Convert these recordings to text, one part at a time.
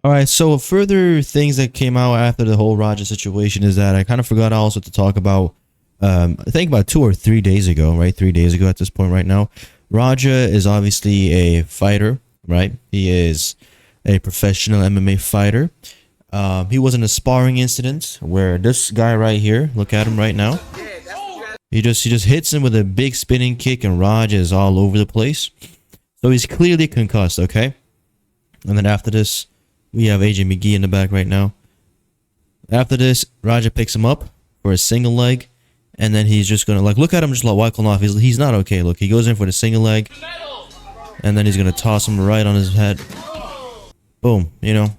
All right, so further things that came out after the whole Raja situation is that I kind of forgot also to talk about, I think about 2 or 3 days ago, right? 3 days ago at this point right now. Raja is obviously a fighter, right? He is a professional MMA fighter. He was in a sparring incident where this guy right here, look at him right now. He just hits him with a big spinning kick and Raja is all over the place. So he's clearly concussed, okay? And then after this, we have AJ McGee in the back right now. After this, Raja picks him up for a single leg. And then he's just going to, like, look at him just like wackling off. He's not okay. Look, he goes in for the single leg. And then he's going to toss him right on his head. Boom, you know.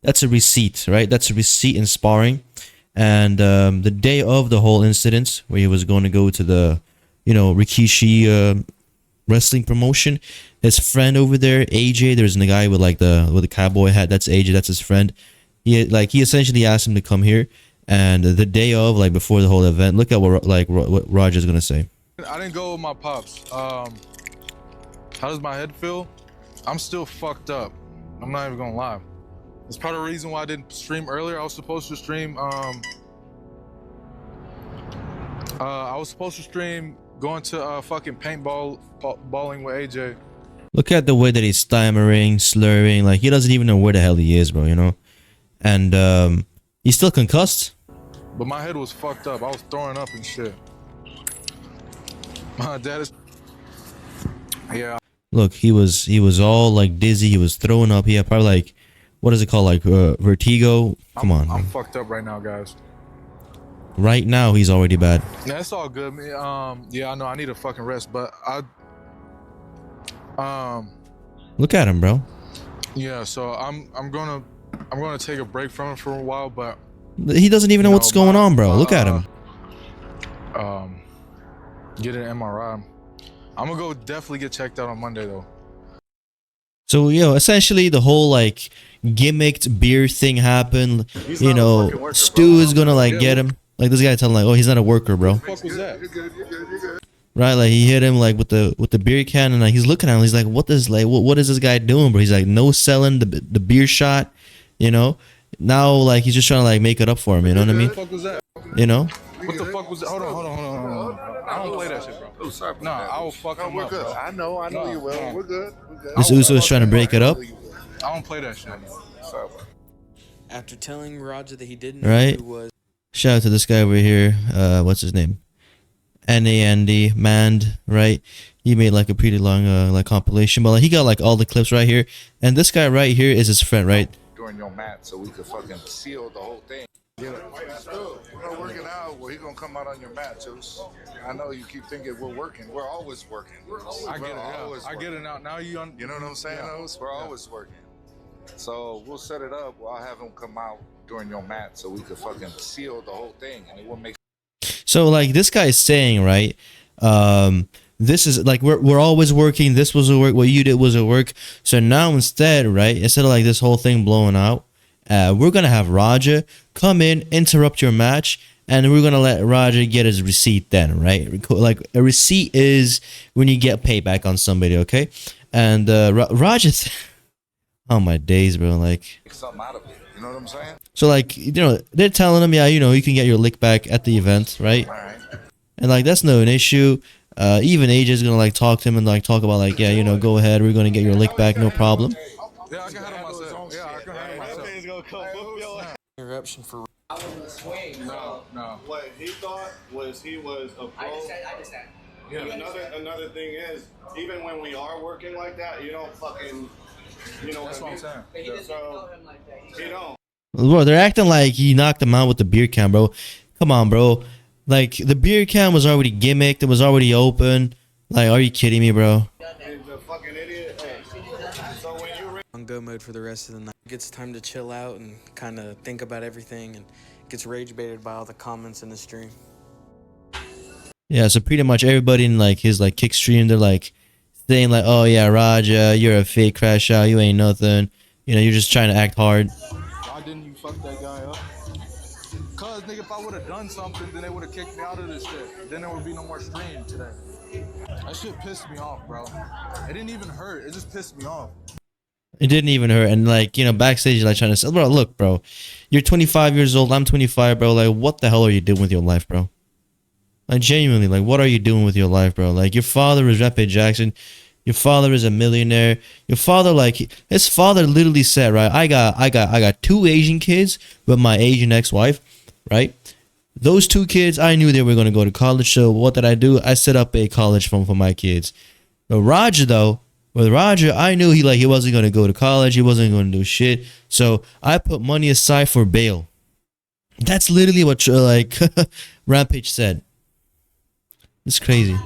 That's a receipt, right? That's a receipt in sparring. And the day of the whole incident, where he was going to go to the, you know, Rikishi wrestling promotion, his friend over there, AJ, there's a guy with like the cowboy hat. That's AJ. That's his friend. He essentially asked him to come here. And the day of, like before the whole event, look at what Roger's gonna say. I didn't go with my pops. How does my head feel? I'm still fucked up. I'm not even gonna lie. That's part of the reason why I didn't stream earlier. I was supposed to stream. I was supposed to stream going to fucking paintballing with AJ. Look at the way that he's stammering, slurring, like he doesn't even know where the hell he is, bro. You know, and he's still concussed. But my head was fucked up. I was throwing up and shit. My dad is. Yeah. Look, he was all like dizzy. He was throwing up. He had probably like, what is it called, like vertigo? Come on. I'm fucked up right now, guys. Right now, he's already bad. Yeah, it's all good. Yeah, I know I need a fucking rest, but Look at him, bro. Yeah, so I'm gonna take a break from it for a while, but he doesn't even know what's going on, bro. Look at him. Get an MRI. I'm gonna go definitely get checked out on Monday though. So, you know, essentially the whole like gimmicked beer thing happened. You know, worker, Stu is gonna like get him. Like this guy telling like, oh, he's not a worker, bro. What the fuck was that? You're good. Right, like he hit him like with the beer can, and like he's looking at him. He's like, what is this guy doing, bro? He's like, no selling the beer shot, you know. Now like he's just trying to like make it up for him. You know what I mean? What the fuck was that? You know. What the fuck was that? Hold on. I don't play that shit, bro. Oh, sorry. No, I will fuck him up, bro. I know you will. No. We're good. This Uso is trying to break it up. I don't play that shit. Sorry. After telling Roger that he didn't know who was. Shout out to this guy over here. What's his name? NAND Mand, right? He made like a pretty long like compilation, but like, he got like all the clips right here. And this guy right here is his friend, right? During your mat, so we could fucking seal the whole thing. Yeah. We're working out. Well, he's gonna come out on your mat, Juice. I know you keep thinking we're working. We're always working. I get it. Yeah. I get it now. Now you know what I'm saying? Yeah. We're always working. So we'll set it up. I'll have him come out during your mat, so we could fucking seal the whole thing, and it will make. So like this guy is saying, right? This is like we're always working. This was a work. What you did was a work. So now instead, right? Instead of like this whole thing blowing out, we're gonna have Raja come in, interrupt your match, and we're gonna let Raja get his receipt then, right? Like a receipt is when you get payback on somebody, okay? And Raja, oh my days, bro, like. Make something out of it. You know what I'm saying? So like, you know, they're telling him, yeah, you know, you can get your lick back at the event, right? All right. And like that's no an issue. Even AJ is gonna like talk to him and like talk about like, yeah, you know, go ahead, we're gonna get your lick back, no problem. Yeah, I can handle myself. Yeah, I can handle myself. Interruption for. No. What he thought was he was a pro. I understand. Yeah. Another thing is, even when we are working like that, you don't fucking, you know. That's what I'm saying. But he didn't tell him like that. You don't. Bro, they're acting like he knocked him out with the beer can, bro. Come on, bro. Like the beer can was already gimmicked. It was already open. Like, are you kidding me, bro? He's a fucking idiot. So when you On go mode for the rest of the night. Gets time to chill out and kind of think about everything, and gets rage baited by all the comments in the stream. Yeah, so pretty much everybody in like his like kick stream, they're like saying like, oh yeah, Raja, you're a fake crash out, you ain't nothing. You know, you're just trying to act hard. Why didn't you fuck that guy up? Cause nigga, if I would have done something, then they would have kicked me out of this shit. Then there would be no more stream today. That shit pissed me off, bro. It didn't even hurt. It just pissed me off. It didn't even hurt. And like, you know, backstage, like trying to say, bro, look, bro, you're 25 years old. I'm 25, bro. Like, what the hell are you doing with your life, bro? Like, genuinely, like, what are you doing with your life, bro? Like, your father is Rampage Jackson. Your father is a millionaire. Your father, like, his father literally said, right, I got 2 Asian kids with my Asian ex-wife, right? Those 2 kids, I knew they were going to go to college. So what did I do? I set up a college fund for my kids. But Roger, though, with Roger, I knew he wasn't going to go to college. He wasn't going to do shit. So I put money aside for bail. That's literally what, like, Rampage said. It's crazy.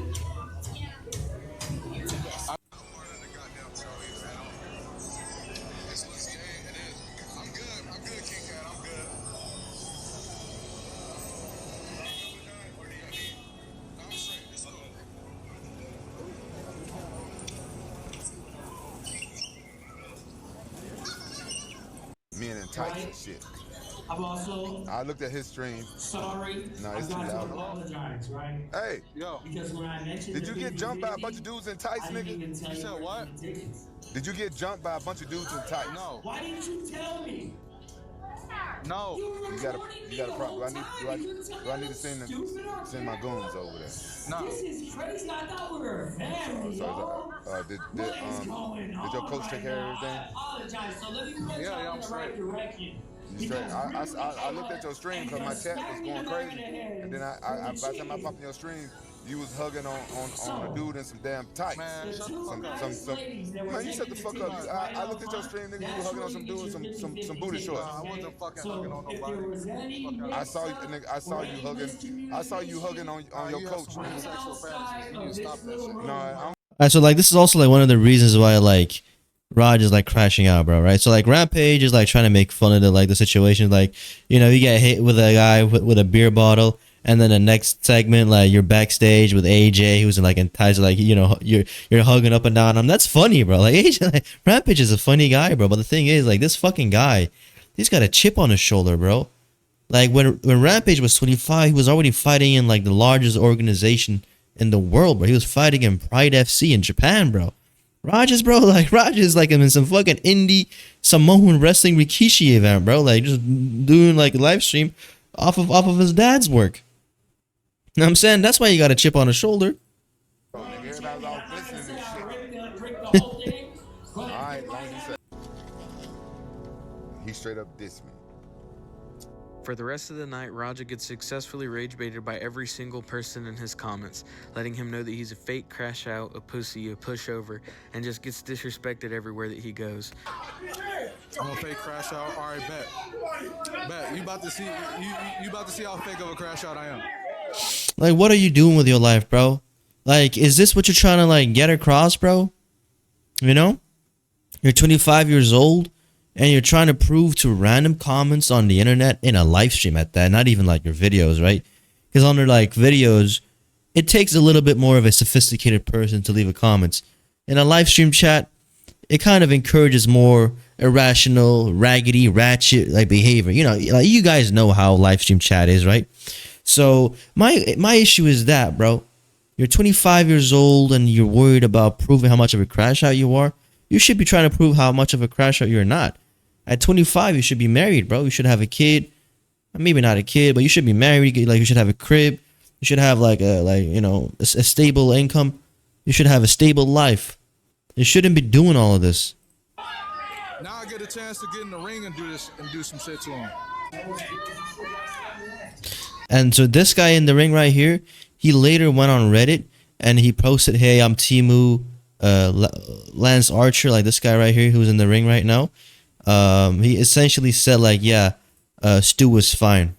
Men in tights and shit. I'm also I looked at his stream. sorry. No, it's too I got to loud. apologize, right? Hey, Yo, Because when I mentioned did you get jumped by a bunch of dudes in tights, I didn't nigga? even tell You you said where what? the tickets. Did you get jumped by a bunch of dudes in tights? no, Why didn't you tell me? no. You were You got recording a, me you got the a whole problem. Do I time. You tell need me to send stupid or send my bad? goons over there? No. This is crazy. I thought we were a family, y'all. Did What is going on your coach right take care of now? everything? I apologize. So let me put Yeah, y'all I'm in the right straight. direction. You straight? I looked at your stream because my chat was going crazy, and then by the time I popped in your stream, you was hugging on a dude in some damn tights. Man, shut the fuck up. Man, you shut the fuck up. I looked at your stream, nigga. You were hugging on some dude in some booty shorts. Nah, I wasn't fucking hugging on nobody. I saw you, nigga. I saw you hugging. I saw you hugging on your You have coach. some sexual fantasies. You need to stop that shit. No, I'm Alright, so like this is also like one of the reasons why like Raj is like crashing out, bro, right? So like Rampage is like trying to make fun of the situation, like, you know, you get hit with a guy with a beer bottle, and then the next segment, like you're backstage with AJ, who's like enticed, like, you know, you're hugging up and down him. That's funny, bro. Like AJ, like, Rampage is a funny guy, bro. But the thing is, like, this fucking guy, he's got a chip on his shoulder, bro. Like when Rampage was 25, he was already fighting in like the largest organization in the world, bro. He was fighting in Pride FC in Japan, bro. Rogers, bro, like Rogers, like I'm in some fucking indie Samoan wrestling Rikishi event, bro. Like just doing like a live stream off of his dad's work. You know what I'm saying? That's why you got a chip on his shoulder. everybody's all listening and shit. All right, long as you say. He straight up dissed me. For the rest of the night, Raja gets successfully rage baited by every single person in his comments, letting him know that he's a fake crash out, a pussy, a pushover, and just gets disrespected everywhere that he goes. I'm gonna fake crash out. All right, bet. Bet. You about to see you about to see how fake of a crash out I am. Like, what are you doing with your life, bro? Like, is this what you're trying to like get across, bro? You know? You're 25 years old and you're trying to prove to random comments on the internet in a live stream at that, not even like your videos, right? Because under like videos, it takes a little bit more of a sophisticated person to leave a comments. In a live stream chat, it kind of encourages more irrational, raggedy, ratchet like behavior. You know, like you guys know how live stream chat is, right? So my issue is that, bro, you're 25 years old and you're worried about proving how much of a crash out you are. You should be trying to prove how much of a crash out you're not. At 25, you should be married, bro. You should have a kid. Maybe not a kid, but you should be married. Like, you should have a crib. You should have like a stable income. You should have a stable life. You shouldn't be doing all of this. Now I get a chance to get in the ring and do this and do some shit to him. And so this guy in the ring right here, he later went on Reddit and he posted, "Hey, I'm Timu Lance Archer," like this guy right here who's in the ring right now. He essentially said like, yeah, Stu is fine.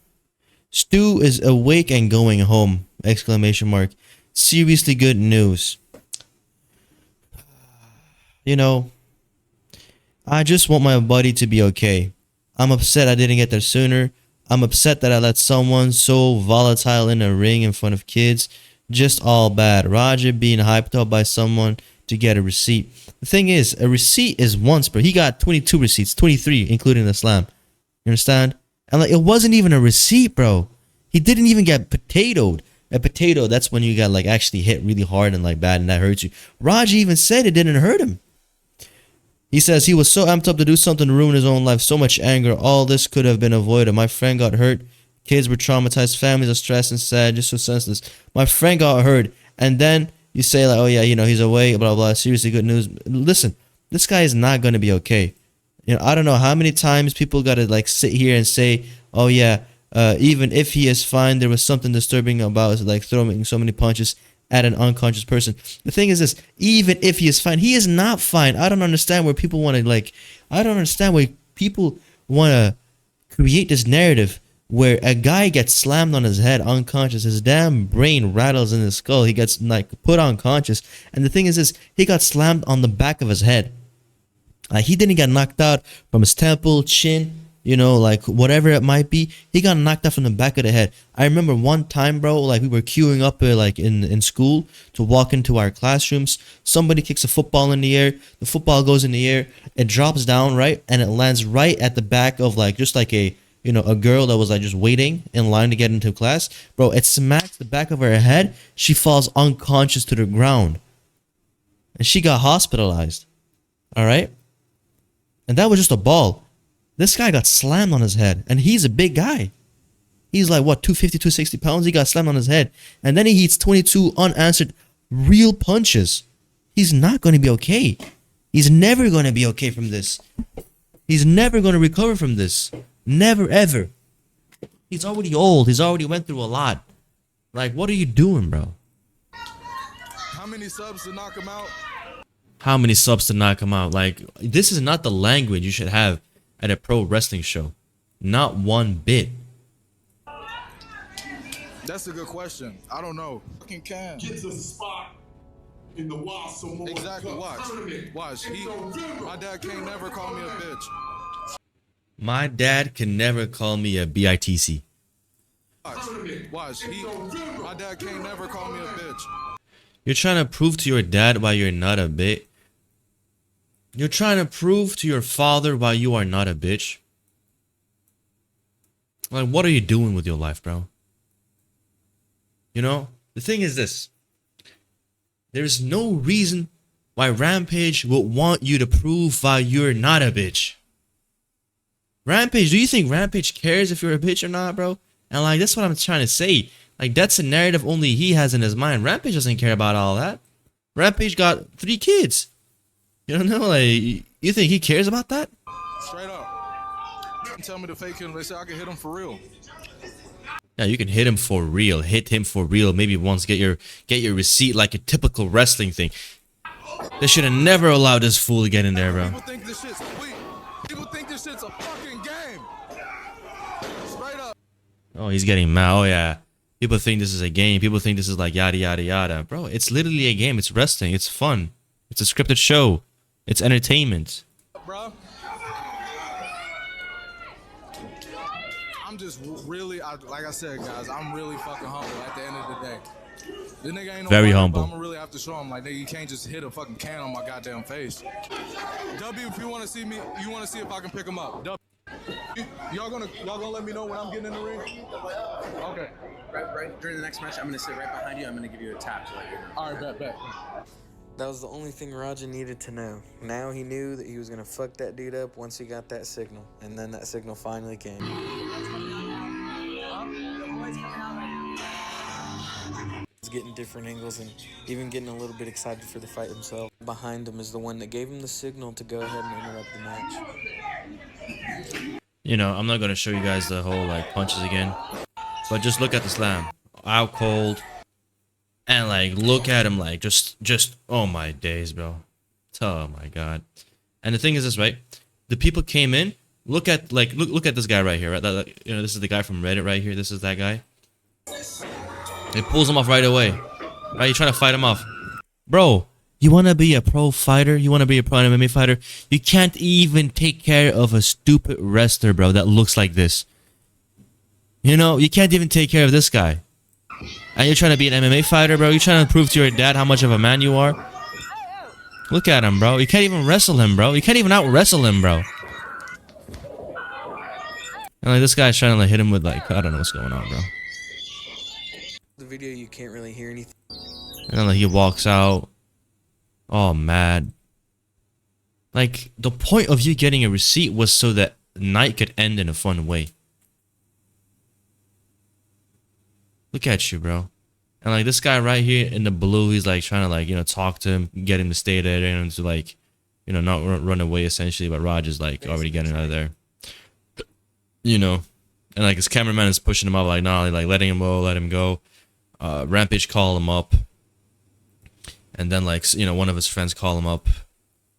Stu is awake and going home! Exclamation mark. Seriously good news. You know, I just want my buddy to be okay. I'm upset I didn't get there sooner. I'm upset that I let someone so volatile in a ring in front of kids. Just all bad. Roger being hyped up by someone to get a receipt. The thing is, a receipt is once, bro. He got 22 receipts, 23 including the slam. You understand? And like, it wasn't even a receipt, bro. He didn't even get potatoed. A potato, that's when you got like actually hit really hard and like bad and that hurts you. Roger even said it didn't hurt him. He says he was so amped up to do something to ruin his own life. So much anger. All this could have been avoided. My friend got hurt. Kids were traumatized. Families are stressed and sad. Just so senseless. My friend got hurt. And then you say like, oh yeah, you know, he's away, blah, blah. Seriously, good news. Listen, this guy is not going to be okay. You know, I don't know how many times people got to like sit here and say, oh yeah, even if he is fine, there was something disturbing about like throwing so many punches at an unconscious person. The thing is this, even if he is fine, he is not fine. I don't understand where people want to like, I don't understand why people want to create this narrative where a guy gets slammed on his head unconscious, his damn brain rattles in his skull, he gets like put unconscious, and the thing is this, he got slammed on the back of his head. He didn't get knocked out from his temple, chin, you know, like whatever it might be. He got knocked out from the back of the head. I remember one time, bro, like we were queuing up like in school to walk into our classrooms. Somebody kicks a football in the air. The football goes in the air. It drops down, right? And it lands right at the back of like just like a, you know, a girl that was like just waiting in line to get into class. Bro, it smacks the back of her head. She falls unconscious to the ground. And she got hospitalized. All right? And that was just a ball. This guy got slammed on his head. And he's a big guy. He's like, what, 250, 260 pounds? He got slammed on his head. And then he hits 22 unanswered real punches. He's not going to be okay. He's never going to be okay from this. He's never going to recover from this. Never, ever. He's already old. He's already went through a lot. Like, what are you doing, bro? How many subs to knock him out? How many subs to knock him out? Like, this is not the language you should have at a pro wrestling show. Not one bit. That's a good question. I don't know. Fucking can. Gets a spot in the Wild Samoan Exactly. Cup Watch. tournament. Watch. My dad can't never call me a bitch. My dad can never call me a BITC. Watch. My dad can't never call me a bitch. You're trying to prove to your dad why you're not a bit. You're trying to prove to your father why you are not a bitch. Like, what are you doing with your life, bro? You know, the thing is this. There's no reason why Rampage would want you to prove why you're not a bitch. Rampage, do you think Rampage cares if you're a bitch or not, bro? And like, that's what I'm trying to say. Like, that's a narrative only he has in his mind. Rampage doesn't care about all that. Rampage got 3 kids. You don't know, like, you think he cares about that? Straight up. Tell me to fake him. They say I can hit him for real. Yeah, you can hit him for real. Hit him for real. Maybe once get your receipt like a typical wrestling thing. They should have never allowed this fool to get in there, bro. People think this shit's a fucking game. Straight up. Oh, he's getting mad. Oh yeah. People think this is a game. People think this is like yada yada yada. Bro, it's literally a game. It's wrestling. It's fun. It's a scripted show. It's entertainment. Bro. I'm just really, like I said, guys, I'm really fucking humble at the end of the day. This nigga ain't no Very fighter, humble. but I'm gonna really have to show him, like, nigga, you can't just hit a fucking can on my goddamn face. W, if you want to see me, you want to see if I can pick him up. W, y'all gonna let me know when I'm getting in the ring? Okay. Right during the next match, I'm gonna sit right behind you. I'm gonna give you a tap to let you know. All right, bet. That was the only thing Raja needed to know. Now he knew that he was gonna fuck that dude up once he got that signal. And then that signal finally came. He's getting different angles and even getting a little bit excited for the fight himself. Behind him is the one that gave him the signal to go ahead and interrupt the match. You know, I'm not gonna show you guys the whole like punches again. But just look at the slam. Out cold. And like look at him like just oh my days, bro. Oh my god. And the thing is this, right? The people came in. Look at like look at this guy right here, right? You know, this is the guy from Reddit right here. This is that guy. It pulls him off right away. Right? You're trying to fight him off. Bro, you wanna be a pro fighter? You wanna be a pro MMA fighter? You can't even take care of a stupid wrestler, bro, that looks like this. You know, you can't even take care of this guy. And you're trying to be an MMA fighter, bro? You're trying to prove to your dad how much of a man you are? Look at him, bro. You can't even wrestle him, bro. You can't even out-wrestle him, bro. And like this guy's trying to like hit him with like, I don't know what's going on, bro. The video, you can't really hear anything. And then like he walks out. All mad. Like, the point of you getting a receipt was so that the night could end in a fun way. Look at you, bro. And like this guy right here in the blue, he's like trying to like, you know, talk to him, get him to stay there and to like, you know, not run away essentially. But Roger's like already getting out of there. You know, and like his cameraman is pushing him up like, nah, like letting him go, let him go. Rampage call him up. And then like, you know, one of his friends call him up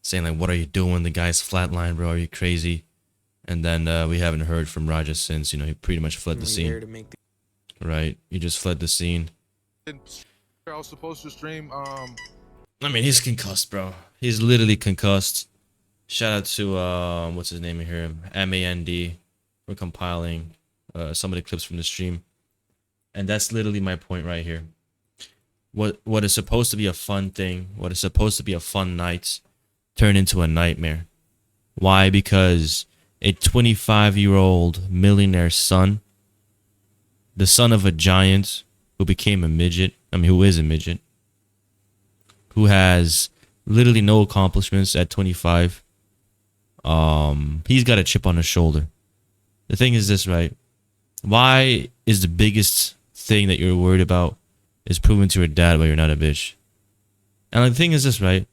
saying like, what are you doing? The guy's flatline, bro. Are you crazy? And then we haven't heard from Roger since, you know, he pretty much fled the scene. Right. He just fled the scene. I was supposed to stream. I mean, he's concussed, bro. He's literally concussed. Shout out to what's his name here, MAND, for compiling some of the clips from the stream. And that's literally my point right here. What is supposed to be a fun thing, what is supposed to be a fun night, turned into a nightmare. Why? Because a 25-year-old millionaire son, the son of a giant who became a midget, I mean, who is a midget, who has literally no accomplishments at 25, he's got a chip on his shoulder. The thing is this, right? Why is the biggest thing that you're worried about is proving to your dad why you're not a bitch? And like, the thing is this, right?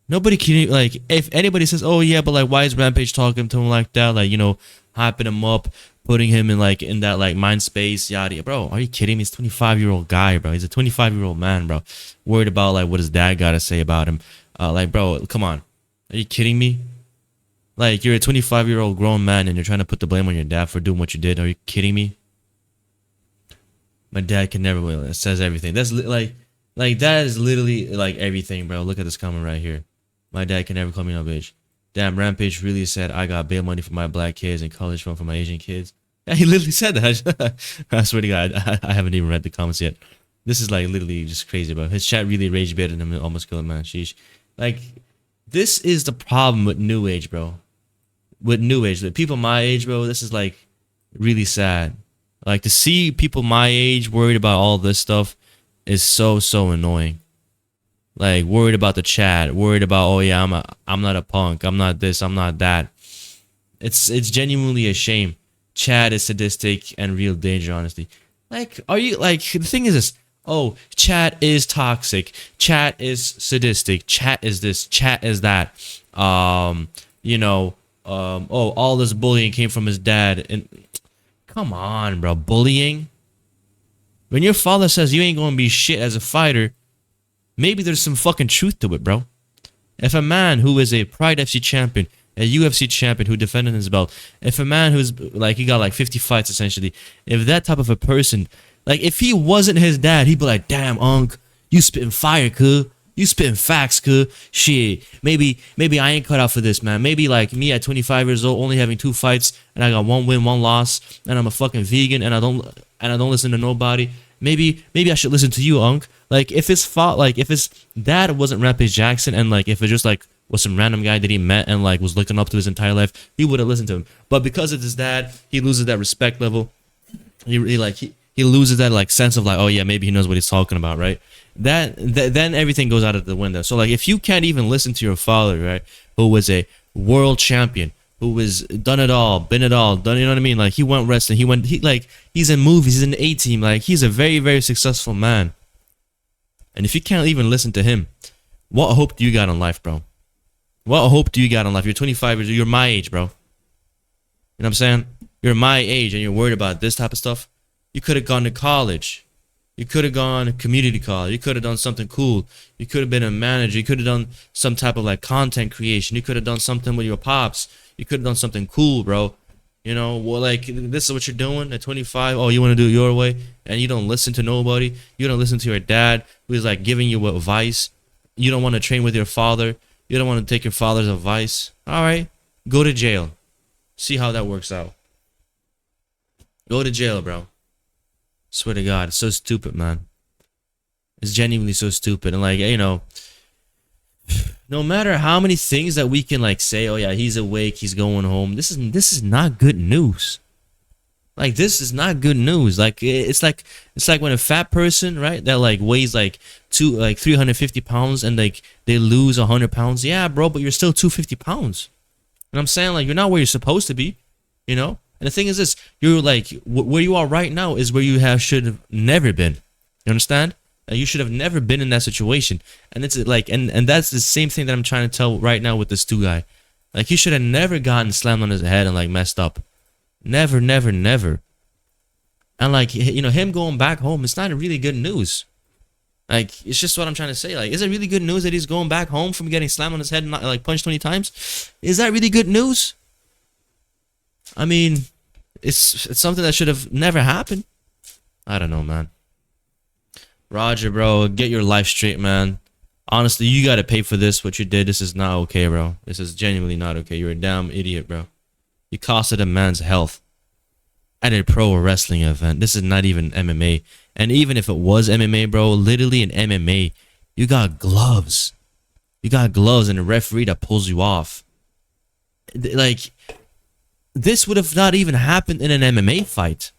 Nobody can, like, if anybody says, oh yeah, but like, why is Rampage talking to him like that? Like, you know, hyping him up, putting him in like, in that like mind space, yada. Bro, are you kidding me? He's a 25-year-old guy, bro. He's a 25-year-old man, bro. Worried about like what his dad got to say about him. Like, bro, come on. Are you kidding me? Like, you're a 25-year-old grown man and you're trying to put the blame on your dad for doing what you did. Are you kidding me? My dad can never win. It says everything. That's like that is literally like everything, bro. Look at this comment right here. My dad can never call me no bitch. Damn, Rampage really said I got bail money for my black kids and college fund for my Asian kids. Yeah, he literally said that. I swear to God, I haven't even read the comments yet. This is like literally just crazy, bro. His chat really rage baited him and almost killed him, man. Sheesh. Like, this is the problem with New Age, bro. With New Age, with people my age, bro, this is like really sad. Like, to see people my age worried about all this stuff is so annoying. Like, worried about the chat, worried about, oh yeah, I'm not a punk, I'm not this, I'm not that. It's genuinely a shame. Chat is sadistic and real danger, honestly. Like, are you, like, the thing is this, oh, chat is toxic, chat is sadistic, chat is this, chat is that. You know, oh, all this bullying came from his dad. And come on, bro, bullying? When your father says you ain't gonna be shit as a fighter, maybe there's some fucking truth to it, bro. If a man who is a Pride FC champion, a UFC champion who defended his belt, if a man who's like, he got like 50 fights essentially, if that type of a person, like, if he wasn't his dad, he'd be like, damn, Unc, you spitting fire, cuz. You spitting facts, cuz. Shit, maybe I ain't cut out for this, man. Maybe like me at 25 years old, only having 2 fights, and I got 1 win, 1 loss, and I'm a fucking vegan, and I don't listen to nobody. Maybe I should listen to you, Unc. Like, if his fault, like, if his dad wasn't Rampage Jackson, and like, if it just like was some random guy that he met and like was looking up to his entire life, he would have listened to him. But because it's his dad, he loses that respect level. He loses that like sense of like, oh yeah, maybe he knows what he's talking about, right? Then everything goes out of the window. So like, if you can't even listen to your father, right, who was a world champion, who has done it all, been it all, done, you know what I mean? Like, he went wrestling, he's in movies, he's in the A-Team, like, he's a very successful man. And if you can't even listen to him, what hope do you got in life, bro? What hope do you got in life? You're 25 years old, you're my age, bro. You know what I'm saying? You're my age and you're worried about this type of stuff. You could have gone to college. You could have gone to community college. You could have done something cool. You could have been a manager. You could have done some type of like content creation. You could have done something with your pops. You could have done something cool, bro. You know, well, like, this is what you're doing at 25. Oh, you want to do it your way, and you don't listen to nobody. You don't listen to your dad, who is like giving you advice. You don't want to train with your father. You don't want to take your father's advice. All right, go to jail. See how that works out. Go to jail, bro. Swear to God, it's so stupid, man. It's genuinely so stupid. And like, you know, no matter how many things that we can like say, oh yeah, he's awake, he's going home, this is not good news. Like, this is not good news. Like, it's like when a fat person, right, that like weighs like 350 pounds and like they lose 100 pounds. Yeah, bro, but you're still 250 pounds. And I'm saying, like, you're not where you're supposed to be, you know? And the thing is this, you're like, where you are right now is where you should have never been. You understand? You should have never been in that situation. And it's like, and that's the same thing that I'm trying to tell right now with this Stu guy. Like, he should have never gotten slammed on his head and like messed up. Never, never, never. And like, you know, him going back home, it's not really good news. Like, it's just what I'm trying to say. Like, is it really good news that he's going back home from getting slammed on his head and not, like, punched 20 times? Is that really good news? I mean, it's something that should have never happened. I don't know, man. Roger, bro, get your life straight, man. Honestly, you gotta pay for this, what you did. This is not okay, bro. This is genuinely not okay. You're a damn idiot, bro. You costed a man's health at a pro wrestling event. This is not even MMA. And even if it was MMA, bro, literally in MMA, you got gloves. You got gloves and a referee that pulls you off. Like, this would have not even happened in an MMA fight.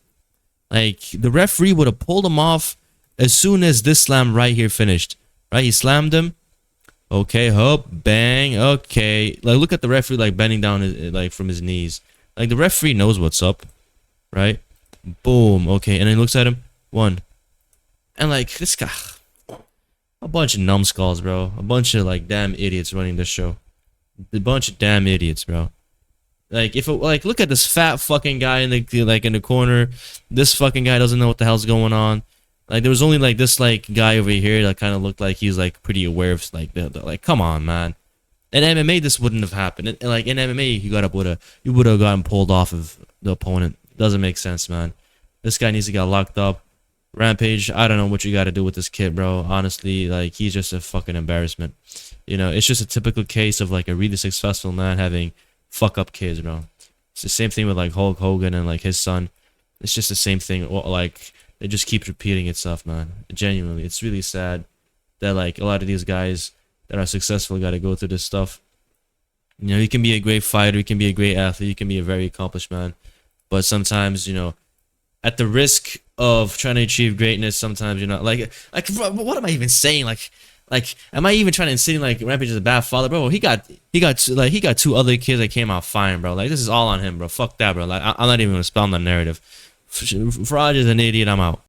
Like, the referee would have pulled him off as soon as this slam right here finished. Right? He slammed him. Okay, hop, bang, okay. Like, look at the referee, like, bending down, like, from his knees. Like, the referee knows what's up. Right? Boom, okay. And then he looks at him. One. And, like, this guy... A bunch of numbskulls, bro. A bunch of, like, damn idiots running this show. A bunch of damn idiots, bro. Like, if it, like, look at this fat fucking guy in the, like, in the corner. This fucking guy doesn't know what the hell's going on. Like, there was only, like, this, like, guy over here that kind of looked like he's, like, pretty aware of, like, like, come on, man. In MMA, this wouldn't have happened. And, like, in MMA, you would have gotten pulled off of the opponent. Doesn't make sense, man. This guy needs to get locked up. Rampage, I don't know what you got to do with this kid, bro. Honestly, like, he's just a fucking embarrassment. You know, it's just a typical case of, like, a really successful man having fuck up kids, bro. It's the same thing with, like, Hulk Hogan and, like, his son. It's just the same thing. Like, it just keeps repeating itself, man. Genuinely, it's really sad that, like, a lot of these guys that are successful got to go through this stuff. You know, you can be a great fighter, you can be a great athlete, you can be a very accomplished man, but sometimes, you know, at the risk of trying to achieve greatness, sometimes you're not like what am I even saying? Like, am I even trying to insinuate like Rampage is a bad father, bro? He got two other kids that came out fine, bro. Like, this is all on him, bro. Fuck that, bro. Like, I'm not even gonna spell on the narrative. Farage is an idiot. I'm out.